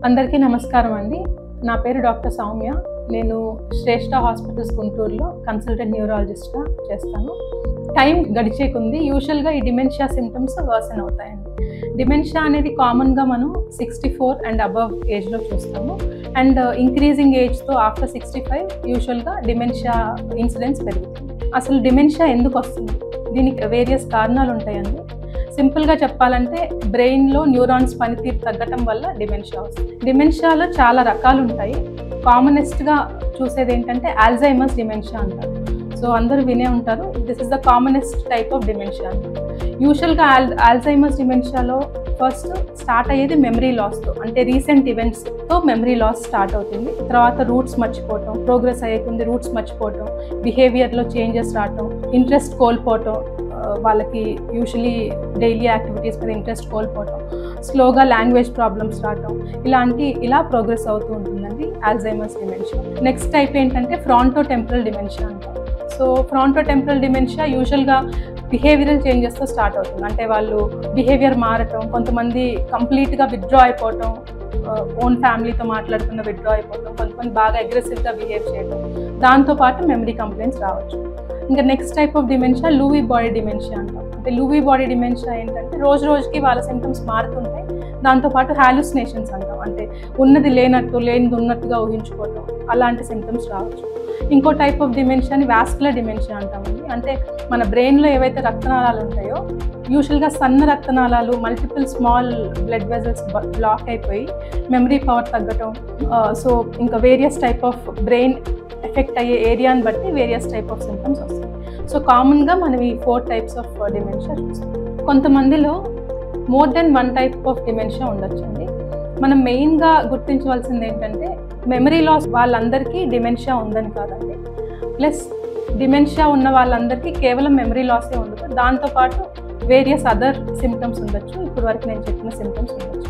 అందరికీ నమస్కారం అండి. నా పేరు డాక్టర్ సౌమ్య. నేను శ్రేష్ఠ హాస్పిటల్స్ గుంటూరులో కన్సల్టెంట్ న్యూరాలజిస్ట్గా చేస్తాను. టైం గడిచే కొంది యూజువల్గా ఈ డిమెన్షియా సిమ్టమ్స్ వర్సన్ అవుతాయండి. డిమెన్షియా అనేది కామన్గా మనం 64 అండ్ అబవ్ ఏజ్లో చూస్తాము. అండ్ ఇంక్రీజింగ్ ఏజ్తో ఆఫ్టర్ 65 యూజువల్గా డిమెన్షియా ఇన్సిడెన్స్ పెరుగుతుంది. అసలు డిమెన్షియా ఎందుకు వస్తుంది? దీనికి వేరియస్ కారణాలు ఉంటాయండి. సింపుల్గా చెప్పాలంటే బ్రెయిన్లో న్యూరాన్స్ పనితీరు తగ్గటం వల్ల డిమెన్షియా వస్తుంది. డిమెన్షియాలో చాలా రకాలు ఉంటాయి. కామనెస్ట్గా చూసేది ఏంటంటే ఆల్జైమర్స్ డిమెన్షియా అంటారు. సో అందరూ వినే ఉంటారు. This is the commonest type of dementia. యూజువల్గా ఆల్జైమర్స్ డిమెన్షియాలో ఫస్ట్ స్టార్ట్ అయ్యేది మెమరీ లాస్తో, అంటే రీసెంట్ ఈవెంట్స్తో మెమరీ లాస్ స్టార్ట్ అవుతుంది. తర్వాత రూట్స్ మర్చిపోవటం, ప్రోగ్రెస్ అయ్యేకుంది రూట్స్ మర్చిపోవటం, బిహేవియర్లో చేంజెస్ రావటం, ఇంట్రెస్ట్ కోల్పోవటం, వాళ్ళకి యూజువలీ డైలీ యాక్టివిటీస్ మీద ఇంట్రెస్ట్ కోల్పోవటం, స్లోగా లాంగ్వేజ్ ప్రాబ్లమ్స్ రావటం, ఇలా ప్రోగ్రెస్ అవుతూ ఉంటుందండి ఆల్జైమర్స్ డిమెన్షియా. నెక్స్ట్ టైప్ ఏంటంటే ఫ్రాంటోటెంపరల్ డిమెన్షియా అంటారు. సో ఫ్రాంటోటెంపరల్ డిమెన్షియా యూజువల్గా బిహేవియరల్ చేంజెస్తో స్టార్ట్ అవుతుంది. అంటే వాళ్ళు బిహేవియర్ మారటం, కొంతమంది కంప్లీట్గా విత్డ్రా అయిపోవటం, ఓన్ ఫ్యామిలీతో మాట్లాడకుండా విత్డ్రా అయిపోవటం, కొంతమంది బాగా అగ్రెసివ్గా బిహేవ్ చేయడం, దాంతోపాటు మెమరీ కంప్లైంట్స్ రావచ్చు. ఇంకా next type of dementia లూవీ body dementia అంటాం. అంటే లూవీ బాడీ డిమెన్షియా ఏంటంటే రోజు రోజుకి వాళ్ళ సింటమ్స్ మారుతుంటాయి. దాంతోపాటు హాలుసినేషన్స్ అంటాం, అంటే ఉన్నది లేనట్టు లేనిది ఉన్నట్టుగా ఊహించుకోవటం, అలాంటి సింటమ్స్ రావచ్చు. ఇంకో టైప్ ఆఫ్ డిమెన్షియాని వాస్కులర్ డిమెన్షియా అంటామండి. అంటే మన బ్రెయిన్లో ఏవైతే రక్తనాళాలు ఉంటాయో యూజువల్గా సన్న రక్తనాళాలు multiple small blood vessels block అయిపోయి మెమరీ పవర్ తగ్గటం, సో ఇంకా various type of brain effect అయ్యే ఏరియాని బట్టి వేరియస్ టైప్ ఆఫ్ సింటమ్స్ వస్తాయి. సో కామన్గా మనం ఈ 4 టైప్స్ ఆఫ్ డిమెన్షియా చూస్తాం. కొంతమందిలో more than 1 type of dementia ఉండొచ్చండి. మనం మెయిన్గా గుర్తించవలసింది ఏంటంటే మెమరీ లాస్ వాళ్ళందరికీ డిమెన్షియా ఉందని కాదండి. ప్లస్ డిమెన్షియా ఉన్న వాళ్ళందరికీ కేవలం మెమరీ లాసే ఉండదు, దాంతోపాటు వేరియస్ అదర్ సిమ్టమ్స్ ఉండొచ్చు. ఇప్పుడు వరకు నేను చెప్పిన సిమ్టమ్స్ ఉండొచ్చు.